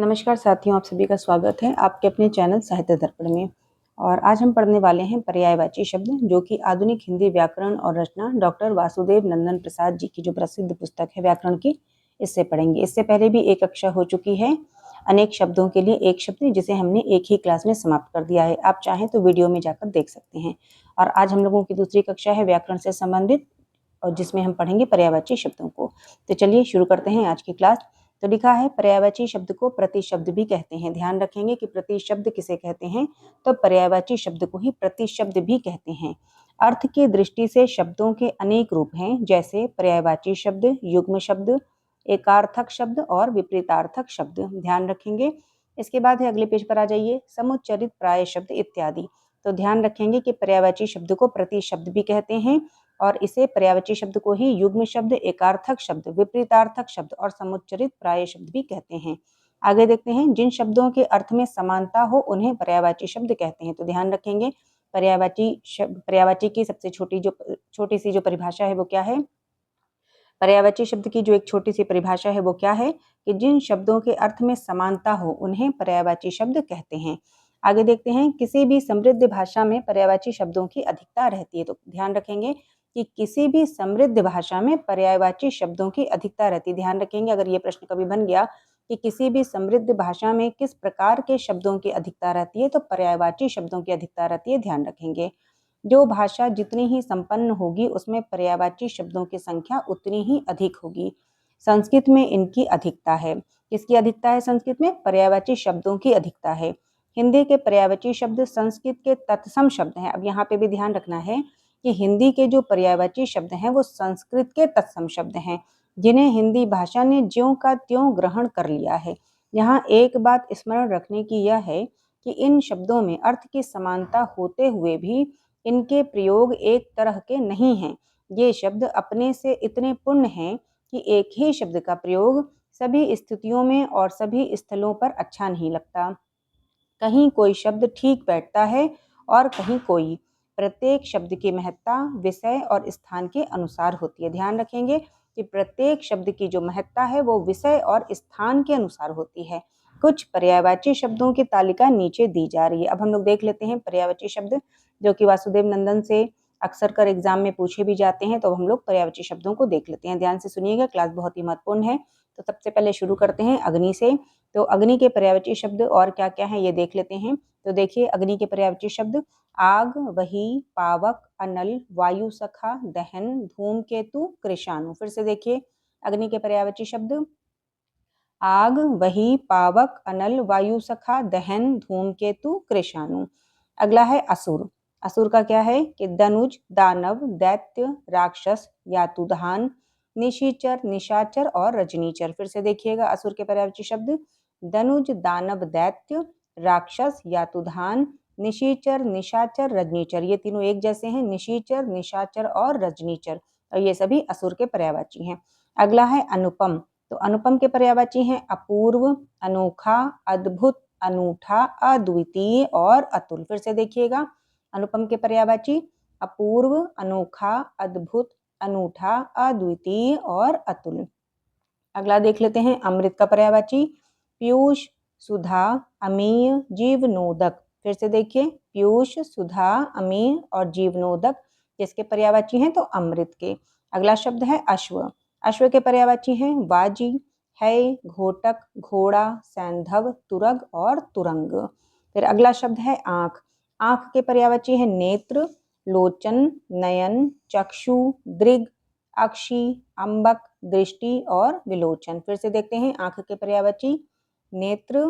नमस्कार साथियों, आप सभी का स्वागत है आपके अपने चैनल साहित्य दर्पण में। और आज हम पढ़ने वाले हैं पर्यायवाची शब्द, जो कि आधुनिक हिंदी व्याकरण और रचना डॉक्टर वासुदेव नंदन प्रसाद जी की जो प्रसिद्ध पुस्तक है व्याकरण की, इससे पढ़ेंगे। इससे पहले भी एक कक्षा हो चुकी है अनेक शब्दों के लिए एक शब्द, जिसे हमने एक ही क्लास में समाप्त कर दिया है। आप चाहें तो वीडियो में जाकर देख सकते हैं। और आज हम लोगों की दूसरी कक्षा है व्याकरण से संबंधित, और जिसमें हम पढ़ेंगे पर्यायवाची शब्दों को। तो चलिए शुरू करते हैं आज की क्लास। तो लिखा है, पर्यायवाची शब्द को प्रतिशब्द भी कहते हैं। ध्यान रखेंगे कि प्रतिशब्द किसे कहते हैं, तो पर्यायवाची शब्द को ही प्रतिशब्द भी कहते हैं। अर्थ की दृष्टि से शब्दों के अनेक रूप हैं, जैसे पर्यायवाची शब्द, युग्म शब्द, एकार्थक शब्द और विपरीतार्थक शब्द। ध्यान रखेंगे। इसके बाद है, अगले पेज पर आ जाइए, समुच्चरित प्राय शब्द इत्यादि। तो ध्यान रखेंगे कि पर्यायवाची शब्द को प्रतिशब्द भी कहते हैं, और इसे पर्यायवाची शब्द को ही युग्म शब्द, एकार्थक शब्द, विपरीतार्थक शब्द और समुच्चरित प्राय शब्द भी कहते हैं। आगे देखते हैं, जिन शब्दों के अर्थ में समानता हो उन्हें पर्यायवाची शब्द कहते हैं। तो ध्यान रखेंगे, पर्यायवाची की सबसे छोटी सी जो परिभाषा है वो क्या है। पर्यायवाची शब्द की जो एक छोटी सी परिभाषा है वो क्या है कि जिन शब्दों के अर्थ में समानता हो उन्हें पर्यायवाची शब्द कहते हैं। आगे देखते हैं, किसी भी समृद्ध भाषा में पर्यायवाची शब्दों की अधिकता रहती है। तो ध्यान रखेंगे कि किसी भी समृद्ध भाषा में पर्यायवाची शब्दों की अधिकता रहती है। ध्यान रखेंगे, अगर ये प्रश्न कभी बन गया कि किसी भी समृद्ध भाषा में किस प्रकार के शब्दों की अधिकता रहती है, तो पर्यायवाची शब्दों की अधिकता रहती है। ध्यान रखेंगे, जो भाषा जितनी ही संपन्न होगी उसमें पर्यायवाची शब्दों की संख्या उतनी ही अधिक होगी। संस्कृत में इनकी अधिकता है। किसकी अधिकता है? संस्कृत में पर्यायवाची शब्दों की अधिकता है। हिंदी के पर्यायवाची शब्द संस्कृत के तत्सम शब्द हैं। अब यहाँ पे भी ध्यान रखना है कि हिंदी के जो पर्यायवाची शब्द हैं वो संस्कृत के तत्सम शब्द हैं, जिन्हें हिंदी भाषा ने ज्यों का त्यों ग्रहण कर लिया है। यहाँ एक बात स्मरण रखने की यह है कि इन शब्दों में अर्थ की समानता होते हुए भी इनके प्रयोग एक तरह के नहीं हैं। ये शब्द अपने से इतने पूर्ण हैं कि एक ही शब्द का प्रयोग सभी स्थितियों में और सभी स्थलों पर अच्छा नहीं लगता। कहीं कोई शब्द ठीक बैठता है और कहीं कोई। प्रत्येक शब्द की महत्ता विषय और स्थान के अनुसार होती है। ध्यान रखेंगे कि प्रत्येक शब्द की जो महत्ता है वो विषय और स्थान के अनुसार होती है। कुछ पर्यायवाची शब्दों की तालिका नीचे दी जा रही है। अब हम लोग देख लेते हैं पर्यायवाची शब्द, जो कि वासुदेव नंदन से अक्सर कर एग्जाम में पूछे भी जाते हैं। तो हम लोग पर्यायवाची शब्दों को देख लेते हैं। ध्यान से सुनिएगा, क्लास बहुत ही महत्वपूर्ण है। तो सबसे पहले शुरू करते हैं अग्नि से। तो अग्नि के पर्यायवाची शब्द और क्या क्या है ये देख लेते हैं। तो देखिए, अग्नि के पर्यायवाची शब्द आग, वही, पावक, अनल, वायु सखा, दहन, धूमकेतु, कृषाणु। फिर से देखिए, अग्नि के पर्यायवाची शब्द आग, वही, पावक, अनल, वायु सखा, दहन, धूमकेतु, कृषाणु। अगला है असुर। असुर का क्या है कि दनुज, दानव, दैत्य, राक्षस, यातुधान, निशिचर, निशाचर और रजनीचर। फिर से देखिएगा, असुर के पर्यायवाची शब्द दनुज, दानव, दैत्य, राक्षस, यातुधान, निशिचर, निशाचर, रजनीचर। ये तीनों एक जैसे हैं, निशिचर, निशाचर और रजनीचर, और ये सभी असुर के पर्यायवाची हैं। अगला है अनुपम। तो अनुपम के पर्यायवाची हैं अपूर्व, अनोखा, अद्भुत, अनूठा, अद्वितीय और अतुल। फिर से देखिएगा, अनुपम के पर्यायवाची अपूर्व, अनोखा, अद्भुत, अनूठा, अद्वितीय और अतुल। अगला देख लेते हैं अमृत का पर्यायवाची पीयूष, सुधा, अमीय, जीवनोदक। फिर से देखिए, पीयूष, सुधा, अमीय और जीवनोदक जिसके पर्यायवाची हैं तो अमृत के। अगला शब्द है अश्व। अश्व के पर्यायवाची हैं वाजी, है, घोटक, घोड़ा, सैंधव, तुरग और तुरंग। फिर अगला शब्द है आंख। आंख के पर्यायवाची है नेत्र, लोचन, नयन, चक्षु, दृग, अक्षी, अंबक, दृष्टि और विलोचन। फिर से देखते हैं आंख के पर्यायवाची नेत्र,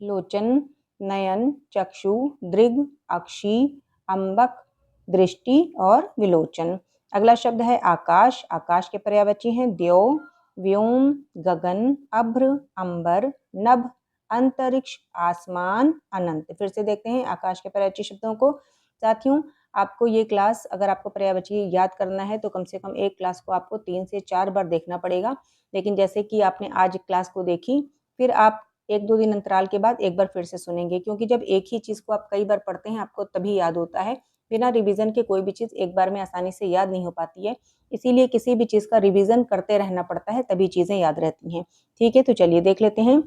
लोचन, नयन, चक्षु, दृग, अक्षी, अंबक, दृष्टि और विलोचन। अगला शब्द है आकाश। आकाश के पर्यायवाची हैं द्यौ, व्योम, गगन, अभ्र, अंबर, नभ, अंतरिक्ष, आसमान, अनंत। फिर से देखते हैं आकाश के पर्यायवाची शब्दों को। साथियों, आपको ये क्लास अगर आपको पर्यायवाची याद करना है तो कम से कम एक क्लास को आपको 3 से 4 बार देखना पड़ेगा। लेकिन जैसे कि आपने आज क्लास को देखी, फिर आप 1-2 दिन अंतराल के बाद एक बार फिर से सुनेंगे, क्योंकि जब एक ही चीज़ को आप कई बार पढ़ते हैं आपको तभी याद होता है। बिना रिवीजन के कोई भी चीज़ एक बार में आसानी से याद नहीं हो पाती है। इसीलिए किसी भी चीज़ का रिवीजन करते रहना पड़ता है, तभी चीज़ें याद रहती हैं। ठीक है, तो चलिए देख लेते हैं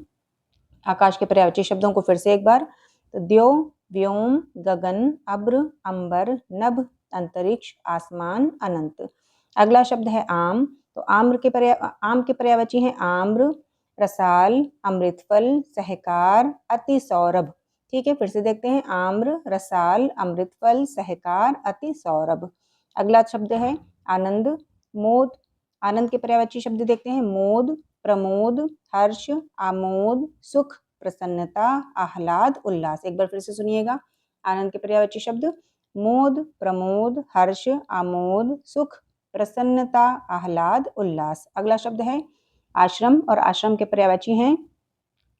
आकाश के पर्यायवाची शब्दों को फिर से एक बार, तो द्यो, व्योम, गगन, अब्र, अंबर, नभ, अंतरिक्ष, आसमान, अनंत। अगला शब्द है आम, तो आम के पर्यायवाची हैं आम्र, रसाल, अमृतफल, सहकार, अति सौरभ। ठीक है, फिर से देखते हैं आम्र, रसाल, अमृतफल, सहकार, अति सौरभ। अगला शब्द है आनंद, मोद। आनंद के पर्यायवाची शब्द देखते हैं मोद, प्रमोद, हर्ष, आमोद, सुख, प्रसन्नता, आह्लाद, उल्लास। एक बार फिर से सुनिएगा, आनंद के पर्यायवाची शब्द मोद, प्रमोद, हर्ष, आमोद, सुख, प्रसन्नता, आह्लाद, उल्लास। अगला शब्द है आश्रम, और आश्रम के पर्यायवाची हैं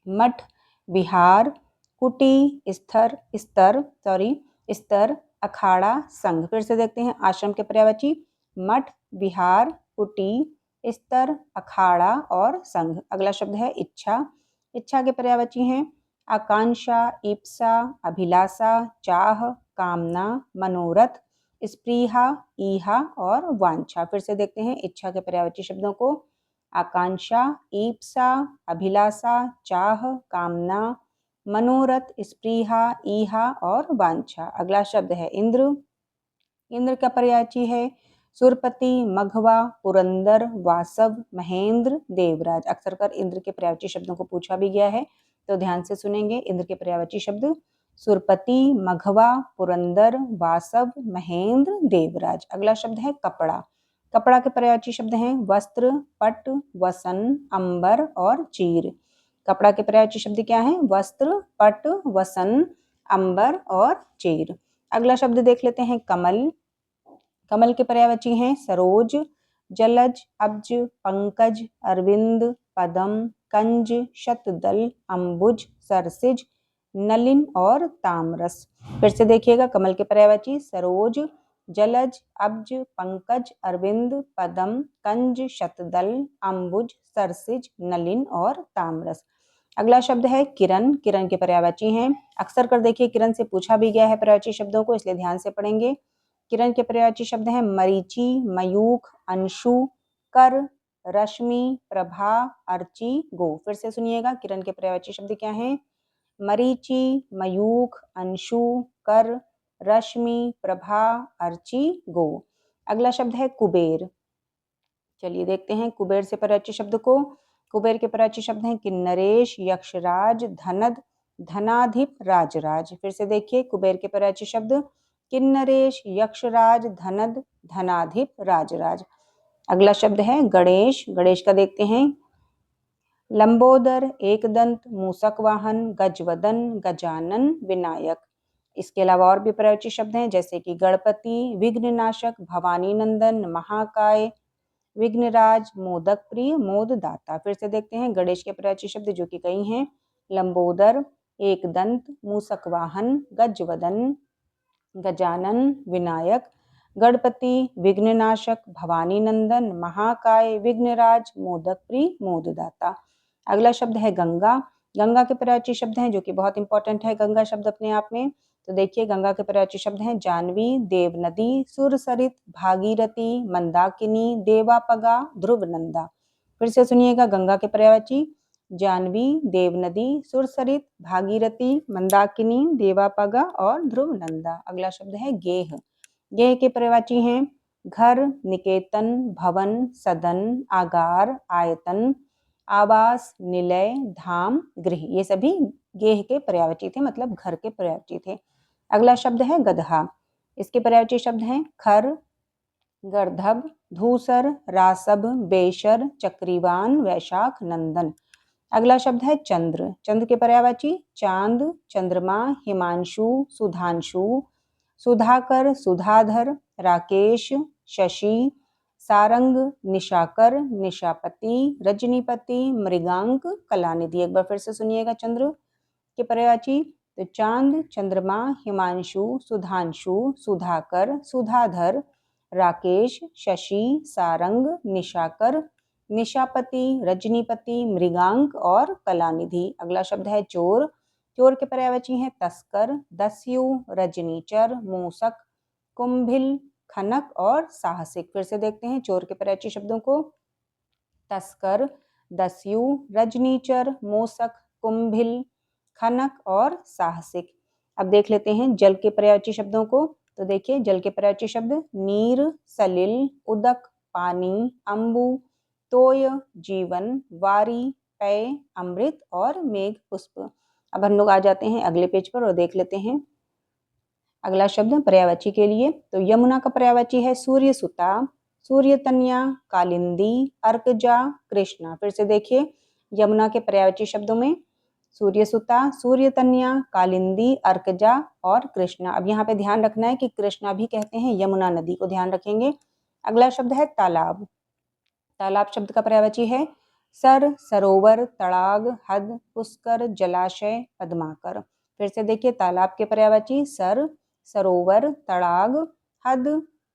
मठ, विहार, कुटी, स्तर, अखाड़ा, संघ। फिर से देखते हैं आश्रम के पर्यायवाची मठ, विहार, कुटी, स्तर, अखाड़ा और संघ। अगला शब्द है इच्छा। इच्छा के पर्यायवाची हैं आकांक्षा, ईप्सा, अभिलाषा, चाह, कामना, मनोरथ, स्पृहा, ईहा और वांछा। फिर से देखते हैं इच्छा के पर्यायवाची शब्दों को आकांक्षा, ईप्सा, अभिलाषा, चाह, कामना, मनोरथ, स्पृहा, ईहा और वांछा। अगला शब्द है इंद्र। इंद्र का पर्यायवाची है सुरपति, मघवा, पुरंदर, वासव, महेंद्र, देवराज। अक्सर कर इंद्र के पर्यायवाची शब्दों को पूछा भी गया है, तो ध्यान से सुनेंगे। इंद्र के पर्यायवाची शब्द सुरपति, मघवा, पुरंदर, वासव, महेंद्र, देवराज। अगला शब्द है कपड़ा। कपड़ा के पर्यायवाची शब्द हैं वस्त्र, पट, वसन, अंबर और चीर। कपड़ा के पर्यायवाची शब्द क्या हैं? वस्त्र, पट, वसन, अंबर और चीर। अगला शब्द देख लेते हैं कमल। कमल के पर्यायवाची हैं सरोज, जलज, अब्ज, पंकज, अरविंद, पदम, कंज, शतदल, अंबुज, सरसिज, नलिन और तामरस। फिर से देखिएगा कमल के पर्यायवाची सरोज, जलज, अब्ज, पंकज, अरविंद, पदम, कंज, शतदल, अंबुज, सरसिज, नलिन और तामरस। अगला शब्द है किरण। किरण के पर्यायवाची हैं अक्सर कर देखिए किरण से पूछा भी गया है पर्यायवाची शब्दों को, इसलिए ध्यान से पढ़ेंगे। किरण के पर्यायवाची शब्द हैं मरीचि, मयूख, अंशु, कर, रश्मि, प्रभा, अर्ची, गो। फिर से सुनिएगा किरण के पर्यायवाची शब्द क्या हैं? मरीचि, मयूख, अंशु, कर, रश्मि, प्रभा, अर्ची, गो। अगला शब्द है कुबेर। चलिए देखते हैं कुबेर से पर्यायवाची शब्द को। कुबेर के पर्यायवाची शब्द हैं किन्नरेश, यक्षराज, धनद, धनाधिप, राजराज। फिर से देखिए कुबेर के पर्यायवाची शब्द किन्नरेश, यक्षराज, धनद, धनाधिप, राजराज। अगला शब्द है गणेश। गणेश का देखते हैं लंबोदर, एकदंत, मूसक वाहन, गजवदन, गजानन, विनायक। इसके अलावा और भी पर्यायवाची शब्द हैं जैसे कि गणपति, विघ्ननाशक, भवानी नंदन, महाकाय, विघ्नराज, मोदक प्रिय, मोददाता। फिर से देखते हैं गणेश के पर्यायवाची शब्द जो कि कई हैं लंबोदर, एकदंत, मूसक वाहन, गजवदन, गजानन, विनायक, गणपति, विघ्ननाशक, भवानी नंदन, महाकाय, विघ्नराज, मोदक प्रिय, मोददाता। अगला शब्द है गंगा। गंगा के पर्यायवाची शब्द हैं जो कि बहुत इंपॉर्टेंट है गंगा शब्द अपने आप में। तो देखिए गंगा के पर्यायवाची शब्द हैं जानवी, देवनदी, सुरसरित, भागीरथी, मंदाकिनी, देवापगा, ध्रुवनंदा। फिर से सुनिएगा गंगा के पर्यायवाची जानवी, देवनदी, सुरसरित, भागीरथी, मंदाकिनी, देवापगा और ध्रुवनंदा। अगला शब्द है गेह। गेह के पर्यायवाची हैं घर, निकेतन, भवन, सदन, आगार, आयतन, आवास, निलय, धाम, गृह। ये सभी गेह के पर्यायवाची थे, मतलब घर के पर्यायवाची थे। अगला शब्द है गदहा। इसके पर्यायवाची शब्द हैं खर, गर्धब, धूसर, रासभ, बेशर, चक्रीवान, वैशाख, नंदन। अगला शब्द है चंद्र। चंद्र के पर्यायवाची चांद, चंद्रमा, हिमांशु, सुधांशु, सुधाकर, सुधाधर, राकेश, शशि, सारंग, निशाकर, निशापति, रजनीपति, मृगांक, कलानिधि। एक बार फिर से सुनिएगा चंद्र के पर्यायवाची तो चांद, चंद्रमा, हिमांशु, सुधांशु, सुधाकर, सुधाधर, राकेश, शशि, सारंग, निशाकर, निशापति, रजनीपति, मृगांक और कलानिधि। अगला शब्द है चोर। चोर के पर्यायवाची हैं तस्कर, दस्यु, रजनीचर, मूसक, कुंभिल, खनक और साहसिक। फिर से देखते हैं चोर के पर्यायवाची शब्दों को तस्कर, दस्यु, रजनीचर, मूसक, कुंभिल, खनक और साहसिक। अब देख लेते हैं जल के पर्यायवाची शब्दों को। तो देखिए जल के पर्यायवाची शब्द नीर, सलिल, उदक, पानी, अम्बु, तोय, जीवन, वारी, पेय, अमृत और मेघ पुष्प। अब हम लोग आ जाते हैं अगले पेज पर और देख लेते हैं अगला शब्द पर्यायवाची के लिए। तो यमुना का पर्यायवाची है सूर्य सुता, सूर्य तन्या, कालिंदी, अर्कजा, कृष्णा। फिर से देखिए यमुना के पर्यायवाची शब्दों में सूर्य सुता, सूर्य तन्या, कालिंदी, अर्कजा और कृष्णा। अब यहाँ पे ध्यान रखना है कि कृष्णा भी कहते हैं यमुना नदी को, ध्यान रखेंगे। अगला शब्द है तालाब। तालाब शब्द का पर्यायवाची है सर, सरोवर, तड़ाग, हद, पुष्कर, जलाशय, पद्माकर। फिर से देखिए तालाब के पर्यायवाची सर, सरोवर, तड़ाग, हद,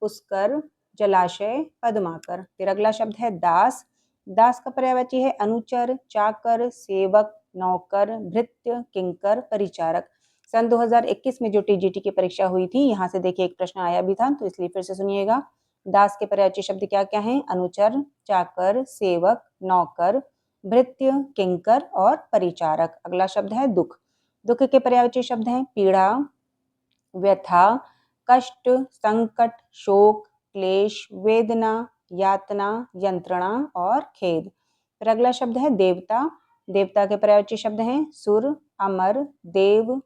पुष्कर, जलाशय, पद्माकर। फिर अगला शब्द है दास। दास का पर्यायवाची है अनुचर, चाकर, सेवक, नौकर, भृत्य, किंकर, परिचारक। सन 2021 में जो टीजीटी की परीक्षा हुई थी, यहाँ से देखिए एक प्रश्न आया भी था, तो इसलिए फिर से सुनिएगा। दास के पर्यायवाची शब्द क्या क्या हैं? अनुचर, चाकर, सेवक, नौकर, भृत्य, किंकर और परिचारक। अगला शब्द है दुख। दुख के पर्यायवाची शब्द हैं पीड़ा, व्यथा, कष्ट, संकट, शोक, क्लेश, वेदना, यातना, यंत्रणा और खेद। फिर अगला शब्द है देवता। देवता के पर्यायवाची शब्द हैं सुर, अमर, देव,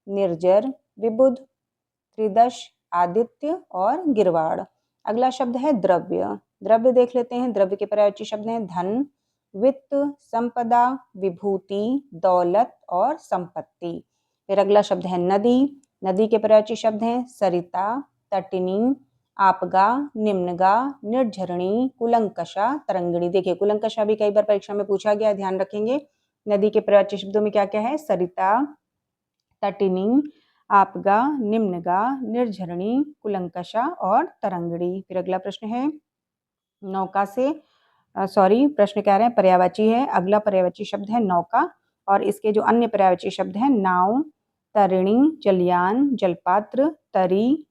निर्जर, विबुध, त्रिदश, आदित्य और गिरवाड़। अगला शब्द है द्रव्य। द्रव्य देख लेते हैं। द्रव्य के पर्यायवाची शब्द हैं धन, वित्त, संपदा, विभूति, दौलत और संपत्ति। फिर अगला शब्द है नदी। नदी के पर्यायवाची शब्द हैं सरिता, तटिनी, आपगा, निम्नगा, निर्झरणी, कुलंकषा, तरंगिणी। देखिए कुलंकषा भी कई बार परीक्षा में पूछा गया, ध्यान रखेंगे। नदी के पर्यायवाची शब्दों में क्या क्या है? सरिता, तटिनी, आपगा, निम्नगा, निर्झरणी, कुलंकषा और तरंगिणी। फिर अगला प्रश्न है नौका से प्रश्न कह रहे हैं पर्यायवाची है। अगला पर्यायवाची शब्द है नौका और इसके जो अन्य पर्यायवाची शब्द हैं नाव, तरिणी, जलयान, जलपात्र, तरी,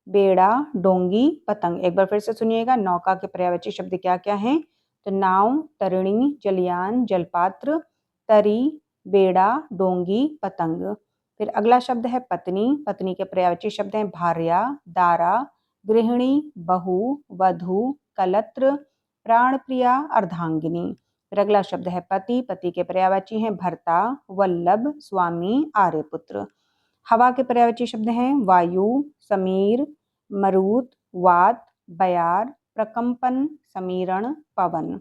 बेड़ा, डोंगी, पतंग। एक बार फिर से सुनिएगा नौका के पर्यायवाची शब्द क्या क्या हैं? तो नाव, तरिणी, जलयान, जलपात्र, तरी, बेड़ा, डोंगी, पतंग। फिर अगला शब्द है पत्नी। पत्नी के पर्यायवाची शब्द हैं भार्या, दारा, गृहिणी, बहू, वधू, कलत्र, प्राणप्रिया, अर्धांगिनी। फिर अगला शब्द है पति। पति के पर्यायवाची हैं भर्ता, वल्लभ, स्वामी, आर्यपुत्र। हवा के पर्यायवाची शब्द हैं वायु, समीर, मरुत, वात, बयार, प्रकंपन, समीरण, पवन।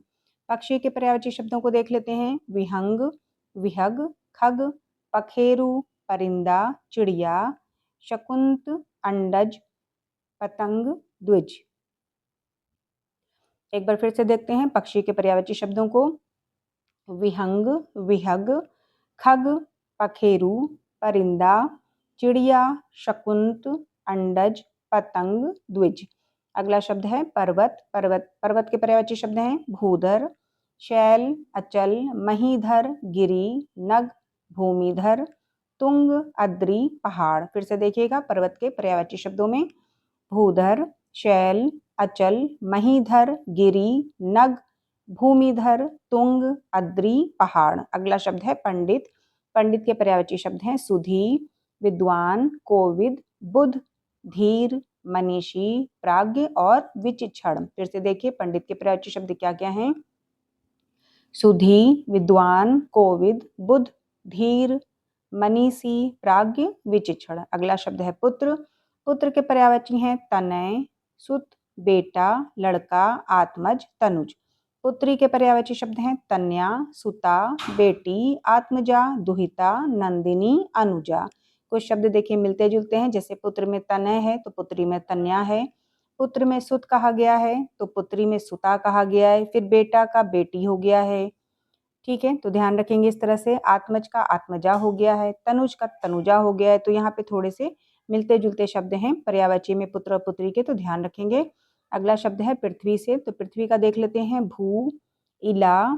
पक्षी के पर्यायवाची शब्दों को देख लेते हैं विहंग, विहग, खग, पखेरु, परिंदा, चिड़िया, शकुंत, अंडज, पतंग, द्विज। एक बार फिर से देखते हैं पक्षी के पर्यायवाची शब्दों को विहंग, विहग, खग, पखेरु, परिंदा, चिड़िया, शकुंत, अंडज, पतंग, द्विज। अगला शब्द है पर्वत। पर्वत के पर्यायवाची शब्द हैं भूधर, शैल, अचल, महीधर, गिरि, नग, भूमिधर, तुंग, अद्री, पहाड़। फिर से देखिएगा पर्वत के पर्यायवाची शब्दों में भूधर, शैल, अचल, महीधर, गिरि, नग, भूमिधर, तुंग, अद्री, पहाड़। अगला शब्द है पंडित। पंडित के पर्यायवाची शब्द हैं सुधी, विद्वान, कोविद, बुध, धीर, मनीषी, प्राज्ञ और विचक्षण। फिर से देखिए पंडित के पर्यायवाची शब्द क्या क्या हैं? सुधी, विद्वान, कोविद, बुध, धीर, मनीषी, प्राज्ञ, विचक्षण। अगला शब्द है पुत्र। पुत्र के पर्यायवाची हैं तनय, सुत, बेटा, लड़का, आत्मज, तनुज। पुत्री के पर्यायवाची शब्द हैं तन्या, सुता, बेटी, आत्मजा, दुहिता, नंदिनी, अनुजा। कुछ शब्द देखिए मिलते जुलते हैं, जैसे पुत्र में तनय है तो पुत्री में तन्या है, पुत्र में सुत कहा गया है तो पुत्री में सुता कहा गया है, फिर बेटा का बेटी हो गया है। ठीक है, तो ध्यान रखेंगे इस तरह से। आत्मज का आत्मजा हो गया है, तनुज का तनुजा हो गया है। तो यहाँ पे थोड़े से मिलते जुलते शब्द हैं पर्यायवाची में पुत्र और पुत्री के, तो ध्यान रखेंगे। अगला शब्द है पृथ्वी से। तो पृथ्वी का देख लेते हैं भू, इला,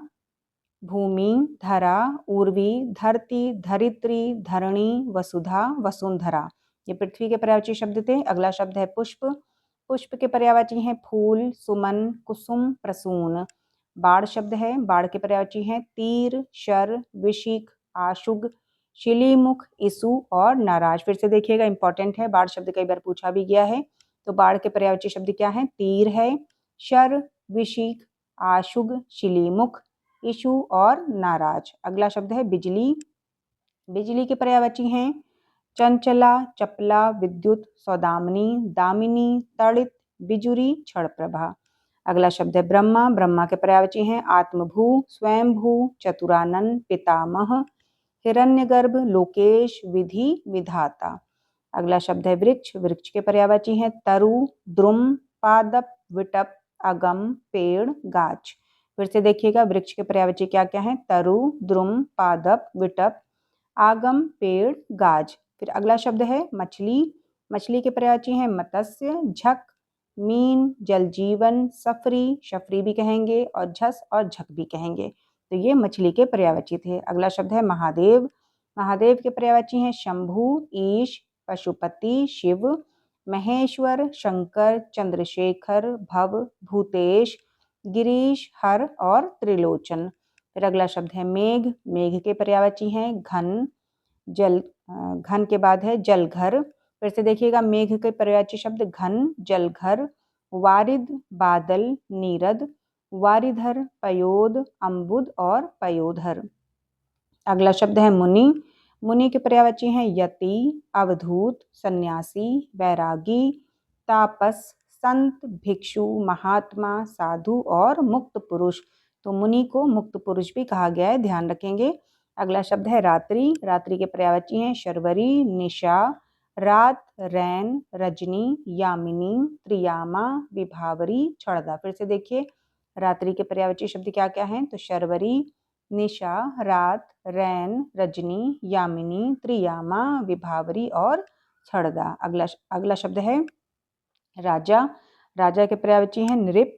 भूमि, धरा, उर्वी, धरती, धरित्री, धरणी, वसुधा, वसुंधरा। ये पृथ्वी के पर्यायवाची शब्द थे। अगला शब्द है पुष्प। पुष्प के पर्यायवाची हैं फूल, सुमन, कुसुम, प्रसून। बाढ़ शब्द है। बाढ़ के पर्यायवाची हैं तीर, शर, विशिख, आशुग, शिलीमुख, इसु और नाराज। फिर से देखिएगा, इंपॉर्टेंट है, बाढ़ शब्द कई बार पूछा भी गया है। तो बाढ़ के पर्यायवाची शब्द क्या है? तीर है, शर, विशीख, आशुग, शिलीमुख, इशु और नाराज। अगला शब्द है बिजली। बिजली के पर्यायवाची हैं चंचला, चपला, विद्युत, सौदामिनी, दामिनी, तड़ित, बिजुरी, क्षणप्रभा। अगला शब्द है ब्रह्मा। ब्रह्मा के पर्यायवाची हैं आत्मभू, स्वयंभू, चतुरानन, पितामह, हिरण्यगर्भ, लोकेश, विधि, विधाता। अगला शब्द है वृक्ष। वृक्ष के पर्यायवाची हैं तरु, द्रुम, पादप, विटप, अगम, पेड़, गाछ। फिर से देखिएगा, वृक्ष के पर्यायवाची क्या क्या है? तरु, द्रुम, पादप, विटप, आगम, पेड़, गाछ। फिर अगला शब्द है मछली। मछली के पर्यायवाची हैं मत्स्य, झक, मीन, जलजीवन, सफरी, शफरी भी कहेंगे, और झस और झक भी कहेंगे। तो ये मछली के पर्यायवाची थे। अगला शब्द है महादेव। महादेव के पर्यायवाची हैं शंभु, ईश, पशुपति, शिव, महेश्वर, शंकर, चंद्रशेखर, भव, भूतेश, गिरीश, हर और त्रिलोचन। फिर अगला शब्द है मेघ। मेघ के पर्यायवाची हैं घन, जल, घन के बाद है जलघर। फिर से देखिएगा, मेघ के पर्यायवाची शब्द घन, जलघर, वारिद, बादल, नीरद, वारिधर, पयोद, अम्बुद और पयोधर। अगला शब्द है मुनि। मुनि के पर्यायवाची हैं यति, अवधूत, सन्यासी, वैरागी, तापस, संत, भिक्षु, महात्मा, साधु और मुक्त पुरुष। तो मुनि को मुक्त पुरुष भी कहा गया है, ध्यान रखेंगे। अगला शब्द है रात्रि। रात्रि के पर्यायवाची हैं शर्वरी, निशा, रात, रैन, रजनी, यामिनी, त्रियामा, विभावरी, क्षणदा। फिर से देखिए, रात्रि के पर्यायवाची शब्द क्या क्या हैं? तो शर्वरी, निशा, रात, रैन, रजनी, यामिनी, त्रियामा, विभावरी और क्षणदा। अगला शब्द है राजा। राजा के पर्यायवाची हैं नृप,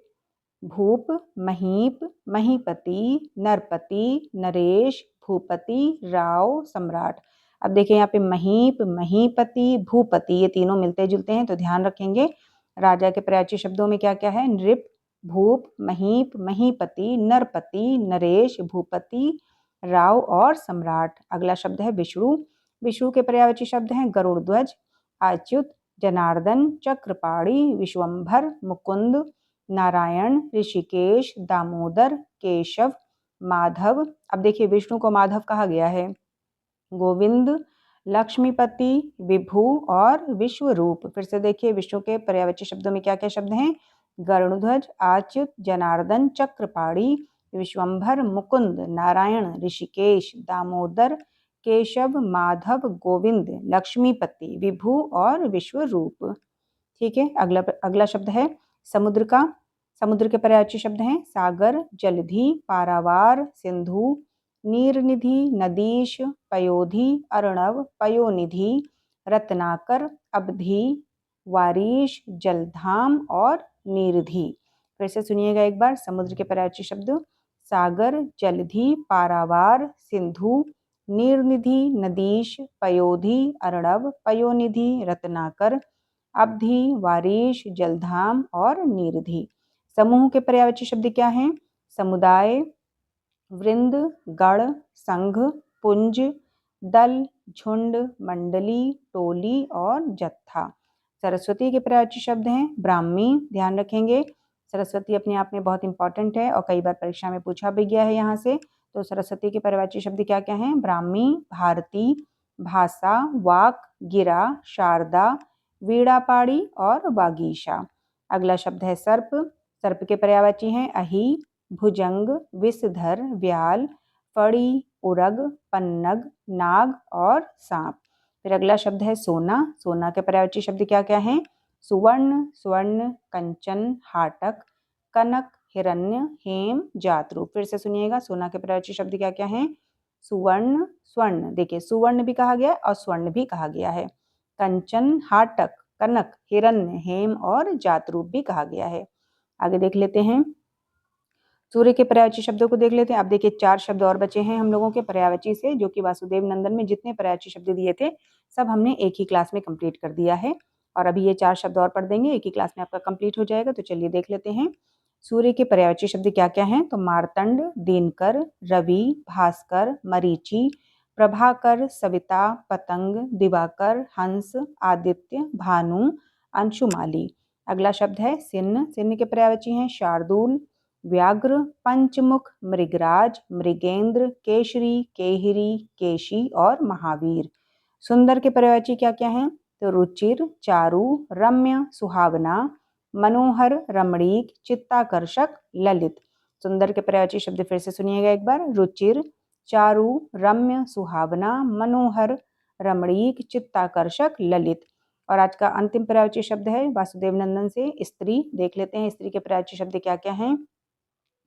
भूप, महीप, महीपति, नरपति, नरेश, भूपति, राव, सम्राट। अब देखिए यहाँ पे महीप, महीपति, भूपति, ये तीनों मिलते जुलते हैं, तो ध्यान रखेंगे। राजा के पर्यायवाची शब्दों में क्या क्या है? नृप, भूप, महीप, महीपति, नरपति, नरेश, भूपति, राव और सम्राट। अगला शब्द है विष्णु। विष्णु के पर्यायवाची शब्द हैं गरुड़ध्वज, अच्युत, जनार्दन, चक्रपाणी, विश्वंभर, मुकुंद, नारायण, ऋषिकेश, दामोदर, केशव, माधव। अब देखिए, विष्णु को माधव कहा गया है। गोविंद, लक्ष्मीपति, विभु और विश्वरूप। फिर से देखिए, विष्णु के पर्यायवाची शब्दों में क्या क्या शब्द हैं? गरुड़ध्वज, अच्युत, जनार्दन, चक्रपाणी, विश्वंभर, मुकुंद, नारायण, ऋषिकेश, दामोदर, केशव, माधव, गोविंद, लक्ष्मीपति, विभु और विश्वरूप। ठीक है। अगला शब्द है समुद्र का। समुद्र के पर्यायवाची शब्द हैं सागर, जलधि, पारावार, सिंधु, नीरनिधि, नदीश, पयोधि, अर्णव, पयोनिधि, रत्नाकर, अवधि, वारीश, जलधाम और नीरधि। फिर से सुनिएगा एक बार, समुद्र के पर्यायवाची शब्द सागर, जलधि, पारावार, सिंधु, नीरनिधि, नदीश, पयोधि, अर्णव, पयोनिधि, रत्नाकर, अवधि, वारीश, जलधाम और नीरधि। समूह के पर्यायवाची शब्द क्या हैं? समुदाय, वृंद, गण, संघ, पुंज, दल, झुंड, मंडली, टोली और जत्था। सरस्वती के पर्यायवाची शब्द हैं ब्राह्मी, ध्यान रखेंगे। सरस्वती अपने आप में बहुत इंपॉर्टेंट है और कई बार परीक्षा में पूछा भी गया है यहाँ से। तो सरस्वती के पर्यायवाची शब्द क्या क्या हैं? ब्राह्मी, भारती, भाषा, वाक, गिरा, शारदा, वीणापाड़ी और वागीशा। अगला शब्द है सर्प। सर्प के पर्यायवाची हैं अहि, भुजंग, विषधर, व्याल, फड़ी, उरग, पन्नग, नाग और सांप। फिर अगला शब्द है सोना। सोना के पर्यायवाची शब्द क्या क्या हैं? सुवर्ण, स्वर्ण, कंचन, हाटक, कनक, हिरण्य, हेम, जातरू। फिर से सुनिएगा, सोना के पर्यायवाची शब्द क्या क्या हैं? सुवर्ण, स्वर्ण, देखिए सुवर्ण भी कहा गया और स्वर्ण भी कहा गया है। कंचन, हाटक, कनक, हिरण्य, हेम और जातरूप भी कहा गया है। आगे देख लेते हैं, सूर्य के पर्यायवाची शब्दों को देख लेते हैं। अब देखिए 4 शब्द और बचे हैं हम लोगों के पर्यायवाची से, जो कि वासुदेव नंदन में जितने पर्यायवाची शब्द दिए थे सब हमने एक ही क्लास में कंप्लीट कर दिया है। और अभी ये 4 शब्द और पढ़ देंगे, एक ही क्लास में आपका कंप्लीट हो जाएगा। तो चलिए देख लेते हैं सूर्य के पर्यायवाची शब्द क्या क्या हैं। तो मार्तंड, दिनकर, रवि, भास्कर, मरीचि, प्रभाकर, सविता, पतंग, दिवाकर, हंस, आदित्य, भानु, अंशुमाली। अगला शब्द है सिन्न। सिन्न के पर्यायवाची हैं शार्दूल, व्याघ्र, पंचमुख, मृगराज, मृगेंद्र, केशरी, केहिरी, केशी और महावीर। सुंदर के पर्यायवाची क्या क्या हैं? तो रुचिर, चारु, रम्य, सुहावना, मनोहर, रमणीक, चित्ताकर्षक, ललित। सुंदर के पर्यायवाची शब्द फिर से सुनिएगा एक बार। रुचिर, चारु, रम्य, सुहावना, मनोहर, रमणीक, चित्ताकर्षक, ललित। और आज का अंतिम पर्यायवाची शब्द है वासुदेव नंदन से स्त्री। देख लेते हैं स्त्री के पर्यायवाची शब्द क्या क्या हैं।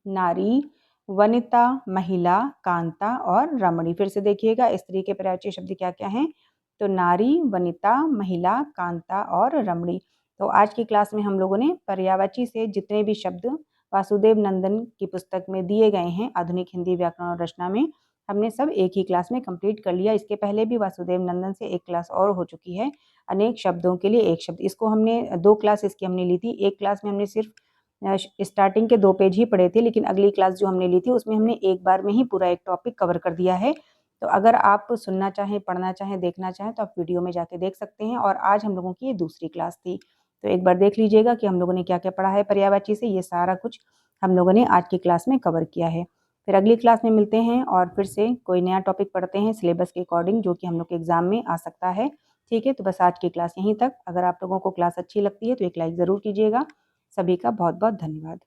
नारी, वनिता, महिला, कांता और रमणी। फिर से देखिएगा स्त्री के पर्यायवाची शब्द क्या क्या हैं। तो नारी, वनिता, महिला, कांता और रमणी। तो आज की क्लास में हम लोगों ने पर्यायवाची से जितने भी शब्द वासुदेव नंदन की पुस्तक में दिए गए हैं आधुनिक हिंदी व्याकरण और रचना में, हमने सब एक ही क्लास में कंप्लीट कर लिया। इसके पहले भी वासुदेव नंदन से एक क्लास और हो चुकी है, अनेक शब्दों के लिए एक शब्द। इसको हमने 2 क्लास इसकी हमने ली थी। एक क्लास में हमने सिर्फ स्टार्टिंग के 2 पेज ही पढ़े थे, लेकिन अगली क्लास जो हमने ली थी उसमें हमने एक बार में ही पूरा एक टॉपिक कवर कर दिया है। तो अगर आप सुनना चाहें, पढ़ना चाहें, देखना चाहें तो आप वीडियो में जाके देख सकते हैं। और आज हम लोगों की ये दूसरी क्लास थी, तो एक बार देख लीजिएगा कि हम लोगों ने क्या क्या पढ़ा है पर्यायवाची से। ये सारा कुछ हम लोगों ने आज की क्लास में कवर किया है। फिर अगली क्लास में मिलते हैं और फिर से कोई नया टॉपिक पढ़ते हैं सिलेबस के अकॉर्डिंग, जो कि हम लोग के एग्जाम में आ सकता है। ठीक है, तो बस आज की क्लास यहीं तक। अगर आप लोगों को क्लास अच्छी लगती है तो एक लाइक ज़रूर कीजिएगा। सभी का बहुत बहुत धन्यवाद।